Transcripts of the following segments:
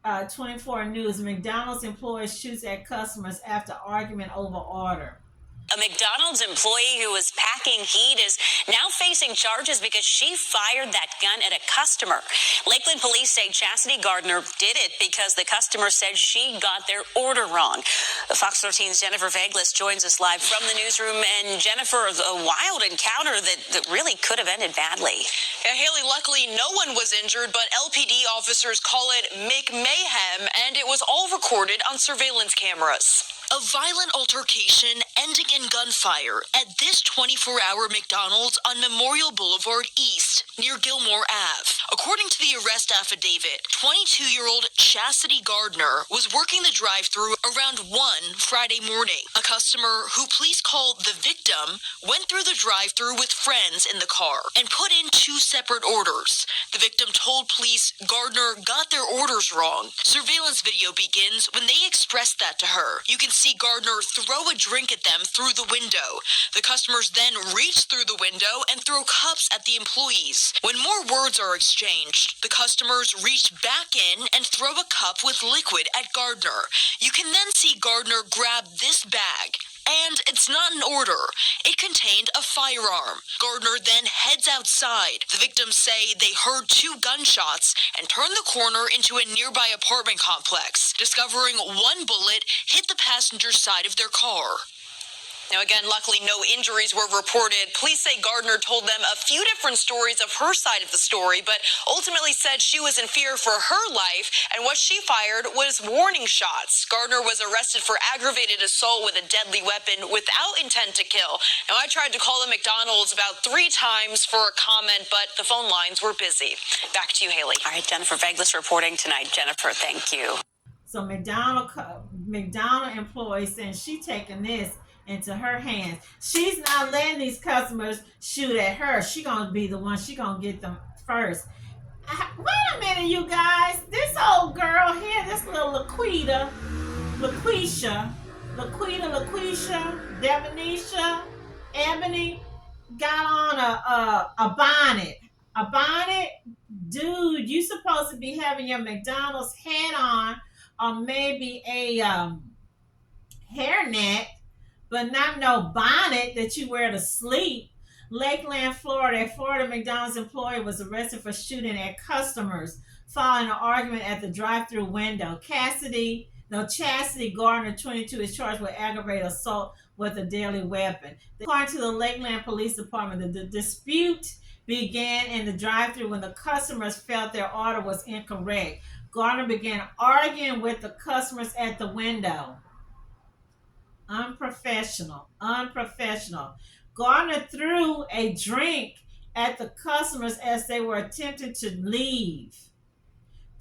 24 News. McDonald's employee shoots at customers after argument over order. A McDonald's employee who was packing heat is now facing charges because she fired that gun at a customer. Lakeland police say Chastity Gardner did it because the customer said she got their order wrong. Fox 13's Jennifer Vaglis joins us live from the newsroom. And Jennifer, a wild encounter that really could have ended badly. Yeah, Haley, luckily no one was injured, but LPD officers call it McMayhem, and it was all recorded on surveillance cameras. A violent altercation ending in gunfire at this 24-hour McDonald's on Memorial Boulevard East near Gilmore Ave. According to the arrest affidavit, 22-year-old Chastity Gardner was working the drive-thru around 1 Friday morning. A customer who police called the victim went through the drive-thru with friends in the car and put in 2 separate orders. The victim told police Gardner got their orders wrong. Surveillance video begins when they expressed that to her. You can see Gardner throw a drink at them through the window. The customers then reach through the window and throw cups at the employees. When more words are exchanged, the customers reach back in and throw a cup with liquid at Gardner. You can then see Gardner grab this bag. And it's not an order. It contained a firearm. Gardner then heads outside. The victims say they heard 2 gunshots and turned the corner into a nearby apartment complex, discovering 1 bullet hit the passenger side of their car. Now, again, luckily no injuries were reported. Police say Gardner told them a few different stories of her side of the story, but ultimately said she was in fear for her life, and what she fired was warning shots. Gardner was arrested for aggravated assault with a deadly weapon without intent to kill. Now, I tried to call the McDonald's about 3 times for a comment, but the phone lines were busy. Back to you, Haley. All right, Jennifer Vaglis reporting tonight. Jennifer, thank you. So McDonald employee saying she taking this into her hands. She's not letting these customers shoot at her. She gonna be the one. She gonna get them first. Wait a minute, you guys. This old girl here, this little LaQuisha, Devonisha, Ebony, got on a bonnet. A bonnet, dude. You supposed to be having your McDonald's hat on, or maybe a hairnet, but not no bonnet that you wear to sleep. Lakeland, Florida. A Florida McDonald's employee was arrested for shooting at customers following an argument at the drive-thru window. Chastity Gardner, 22, is charged with aggravated assault with a deadly weapon. According to the Lakeland Police Department, the dispute began in the drive-thru when the customers felt their order was incorrect. Gardner began arguing with the customers at the window. Unprofessional. Gardner threw a drink at the customers as they were attempting to leave.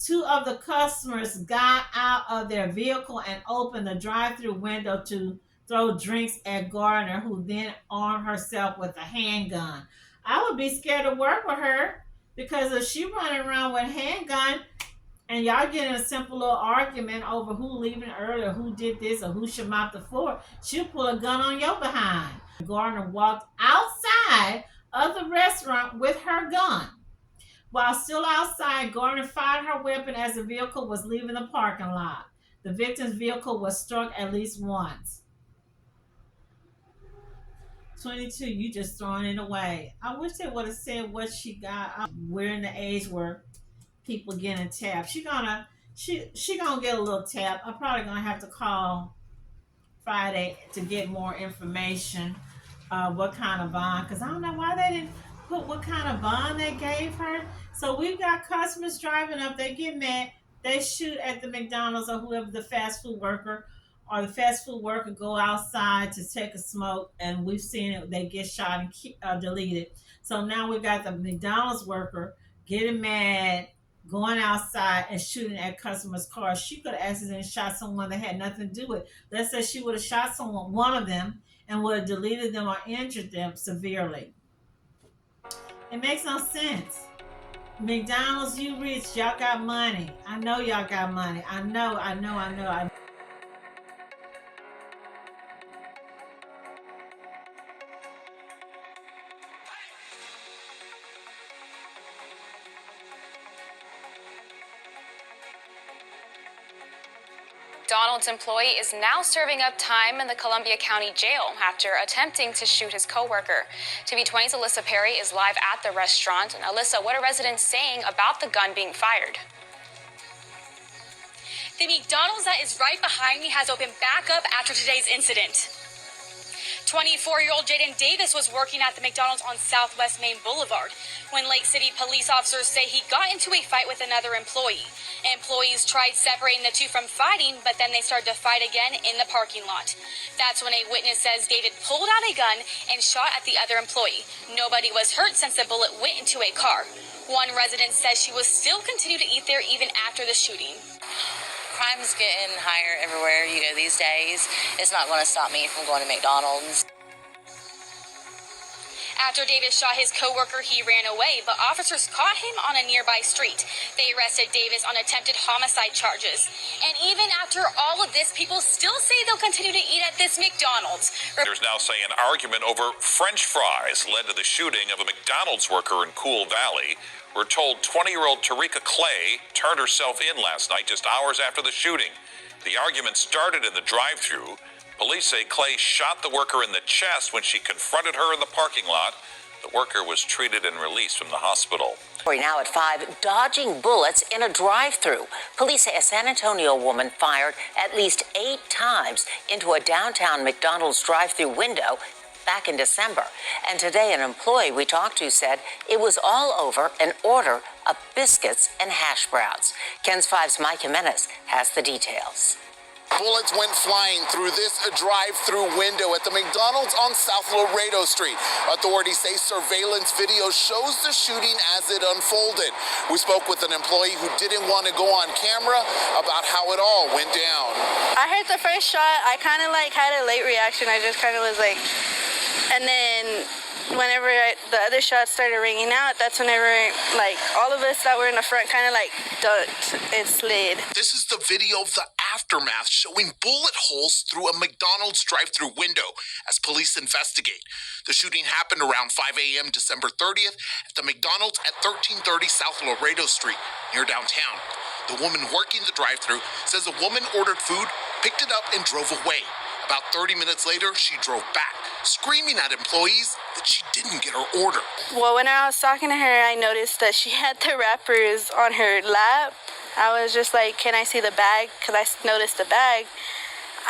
2 of the customers got out of their vehicle and opened the drive-thru window to throw drinks at Gardner, who then armed herself with a handgun. I would be scared to work with her, because if she running around with a handgun and y'all getting a simple little argument over who leaving early or who did this or who should mop the floor, she'll pull a gun on your behind. Gardner walked outside of the restaurant with her gun. While still outside, Gardner fired her weapon as the vehicle was leaving the parking lot. The victim's vehicle was struck at least once. 22, you just throwing it away. I wish they would have said what she got. We're in the age where people getting tapped. She gonna get a little tap. I'm probably gonna have to call Friday to get more information. What kind of bond? Because I don't know why they didn't put what kind of bond they gave her. So we've got customers driving up. They get mad. They shoot at the McDonald's or whoever, the fast food worker, or the fast food worker go outside to take a smoke, and we've seen it. They get shot and deleted. So now we've got the McDonald's worker getting mad, going outside and shooting at customers' cars. She could have accidentally shot someone that had nothing to do with it. Let's say she would have shot someone, one of them, and would have deleted them or injured them severely. It makes no sense. McDonald's, you rich, y'all got money. I know y'all got money. I know. McDonald's employee is now serving up time in the Columbia County Jail after attempting to shoot his coworker. TV20's Alyssa Perry is live at the restaurant. And Alyssa, what are residents saying about the gun being fired? The McDonald's that is right behind me has opened back up after today's incident. 24-year-old Jaden Davis was working at the McDonald's on Southwest Main Boulevard when Lake City police officers say he got into a fight with another employee. Employees tried separating the two from fighting, but then they started to fight again in the parking lot. That's when a witness says David pulled out a gun and shot at the other employee. Nobody was hurt since the bullet went into a car. One resident says she will still continue to eat there even after the shooting. Crime's getting higher everywhere, these days. It's not going to stop me from going to McDonald's. After Davis shot his coworker, he ran away, but officers caught him on a nearby street. They arrested Davis on attempted homicide charges. And even after all of this, people still say they'll continue to eat at this McDonald's. There's now say an argument over French fries led to the shooting of a McDonald's worker in Cool Valley. We're told 20-year-old Tarika Clay turned herself in last night just hours after the shooting. The argument started in the drive-thru. Police say Clay shot the worker in the chest when she confronted her in the parking lot. The worker was treated and released from the hospital. Now at 5, dodging bullets in a drive-thru. Police say a San Antonio woman fired at least 8 times into a downtown McDonald's drive-thru window back in December. And today, an employee we talked to said it was all over an order of biscuits and hash browns. Ken's 5's Mike Jimenez has the details. Bullets went flying through this drive-through window at the McDonald's on South Laredo Street. Authorities say surveillance video shows the shooting as it unfolded. We spoke with an employee who didn't want to go on camera about how it all went down. I heard the first shot. I kind of had a late reaction. I just kind of was like, and then whenever the other shots started ringing out, that's whenever all of us that were in the front kind of ducked and slid. This is the video of the aftermath showing bullet holes through a McDonald's drive-thru window as police investigate. The shooting happened around 5 a.m. December 30th at the McDonald's at 1330 South Laredo Street near downtown. The woman working the drive-thru says a woman ordered food, picked it up, and drove away. About 30 minutes later, she drove back, screaming at employees that she didn't get her order. Well, when I was talking to her, I noticed that she had the wrappers on her lap. I was just like, can I see the bag? Because I noticed the bag.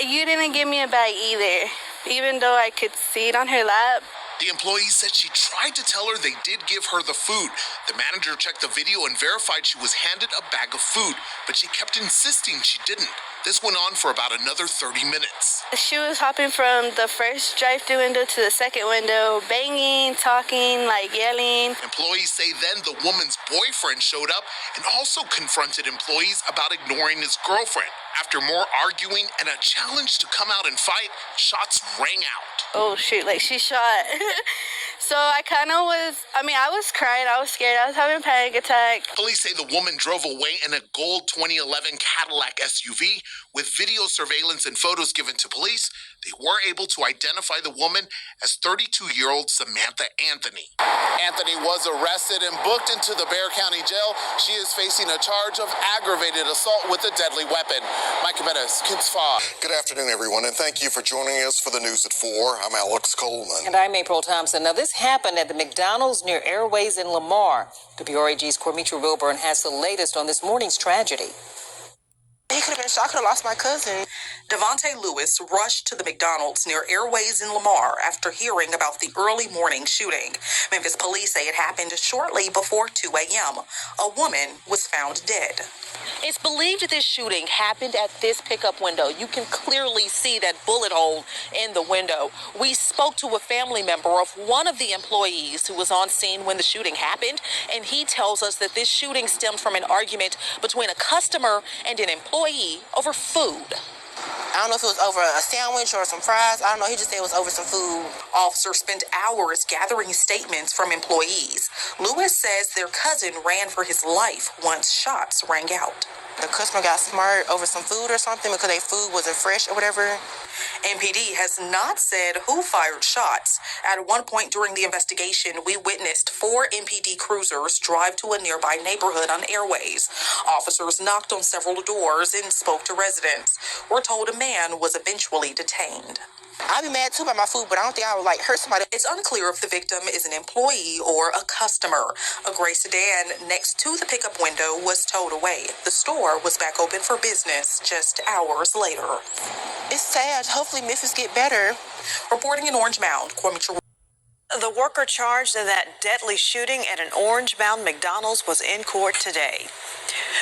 You didn't give me a bag either, even though I could see it on her lap. The employee said she tried to tell her they did give her the food. The manager checked the video and verified she was handed a bag of food, but she kept insisting she didn't. This went on for about another 30 minutes. She was hopping from the first drive-thru window to the second window, banging, talking, yelling. Employees say then the woman's boyfriend showed up and also confronted employees about ignoring his girlfriend. After more arguing and a challenge to come out and fight, shots rang out. Oh shoot, she shot. So I was crying, I was scared, I was having a panic attack. Police say the woman drove away in a gold 2011 Cadillac SUV. With video surveillance and photos given to police, they were able to identify the woman as 32-year-old Samantha Anthony. Anthony was arrested and booked into the Bexar County Jail. She is facing a charge of aggravated assault with a deadly weapon. Mike Jimenez, Kids 5. Good afternoon, everyone, and thank you for joining us for the news at 4. I'm Alex Coleman. And I'm April Thompson. Now, this happened at the McDonald's near Airways in Lamar. WRAG's Cormitra Wilburn has the latest on this morning's tragedy. He could have been shot. I could have lost my cousin. Devontae Lewis rushed to the McDonald's near Airways in Lamar after hearing about the early morning shooting. Memphis police say it happened shortly before 2 a.m. A woman was found dead. It's believed that this shooting happened at this pickup window. You can clearly see that bullet hole in the window. We spoke to a family member of one of the employees who was on scene when the shooting happened, and he tells us that this shooting stemmed from an argument between a customer and an employee over food. I don't know if it was over a sandwich or some fries. I don't know. He just said it was over some food. Officers spent hours gathering statements from employees. Lewis says their cousin ran for his life once shots rang out. The customer got smart over some food or something because their food wasn't fresh or whatever. MPD has not said who fired shots. At one point during the investigation, we witnessed 4 MPD cruisers drive to a nearby neighborhood on Airways. Officers knocked on several doors and spoke to residents. We're told a man was eventually detained. I'd be mad too about my food, but I don't think I would hurt somebody. It's unclear if the victim is an employee or a customer. A gray sedan next to the pickup window was towed away. The store was back open for business just hours later. It's sad. Hopefully Memphis get better. Reporting in Orange Mound, Kwame. The worker charged in that deadly shooting at an Orange-bound McDonald's was in court today.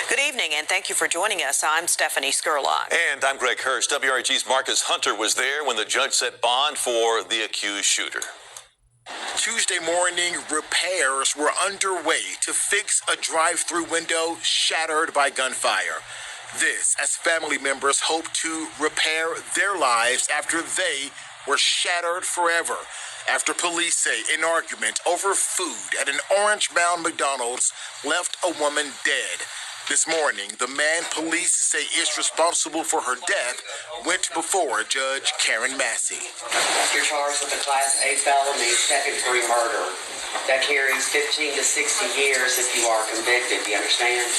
Good evening, and thank you for joining us. I'm Stephanie Skurlock. And I'm Greg Hurst. WRG's Marcus Hunter was there when the judge set bond for the accused shooter. Tuesday morning, repairs were underway to fix a drive-through window shattered by gunfire. This as family members hope to repair their lives after they were shattered forever. After police say an argument over food at an Orange-bound McDonald's left a woman dead. This morning, the man police say is responsible for her death went before Judge Karen Massey. You're charged with a Class A felony, second-degree murder. That carries 15 to 60 years if you are convicted. Do you understand?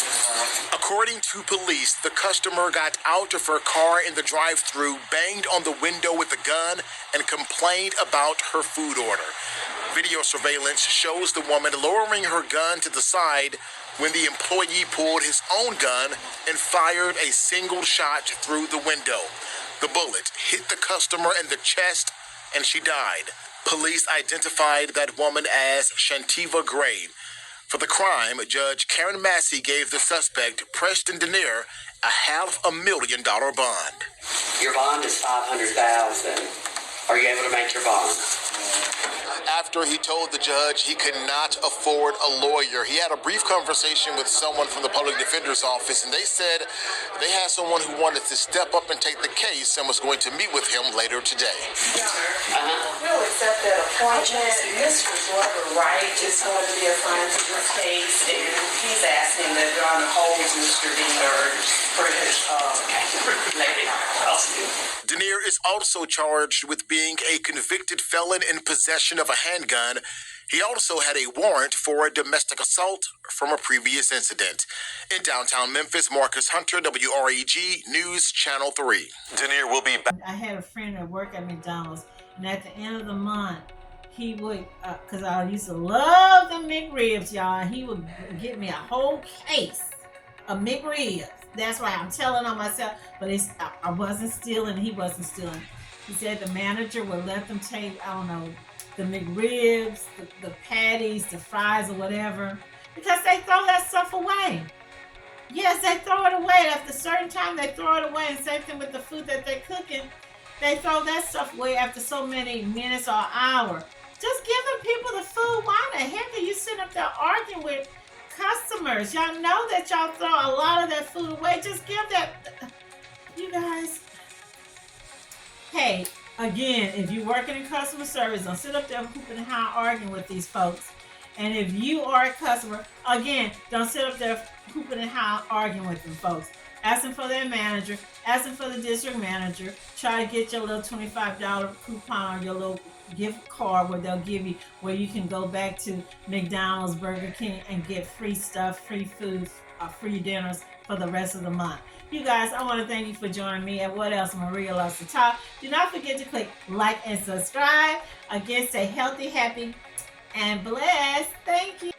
According to police, the customer got out of her car in the drive-thru, banged on the window with a gun, and complained about her food order. Video surveillance shows the woman lowering her gun to the side when the employee pulled his own gun and fired a single shot through the window. The bullet hit the customer in the chest and she died. Police identified that woman as Shantiva Gray. For the crime, Judge Karen Massey gave the suspect, Preston Denier, a $500,000 bond. Your bond is $500,000. Are you able to make your bond? After he told the judge he could not afford a lawyer, he had a brief conversation with someone from the public defender's office, and they said they had someone who wanted to step up and take the case and was going to meet with him later today. We'll accept that appointment. Mr. Glover Wright is going to be assigned to this case, and he's asking that you're on hold Mr. Denier for his lady. Denier is also charged with being a convicted felon in possession of a handgun. He also had a warrant for a domestic assault from a previous incident. In downtown Memphis, Marcus Hunter, WREG News Channel 3. Denier will be back. I had a friend that worked at McDonald's, and at the end of the month, he would, because I used to love the McRibs, y'all, he would get me a whole case of McRibs. That's why I'm telling on myself, but I wasn't stealing, he wasn't stealing. He said the manager would let them take, I don't know, the McRibs, the patties, the fries, or whatever, because they throw that stuff away. Yes, they throw it away. After a certain time, they throw it away. And same thing with the food that they're cooking. They throw that stuff away after so many minutes or an hour. Just giving people the food. Why the heck are you sitting up there arguing with customers? Y'all know that y'all throw a lot of that food away. Just give that. You guys. Hey, again, if you're working in customer service, don't sit up there hooping and arguing with these folks. And if you are a customer, again, don't sit up there hooping and arguing with them folks. Ask them for their manager. Ask them for the district manager. Try to get your little $25 coupon or your little gift card where they'll give you, where you can go back to McDonald's, Burger King, and get free stuff, free food, free dinners for the rest of the month. You guys, I want to thank you for joining me at What Else Maria Loves to Talk. Do not forget to click like and subscribe. Again, stay healthy, happy, and blessed. Thank you.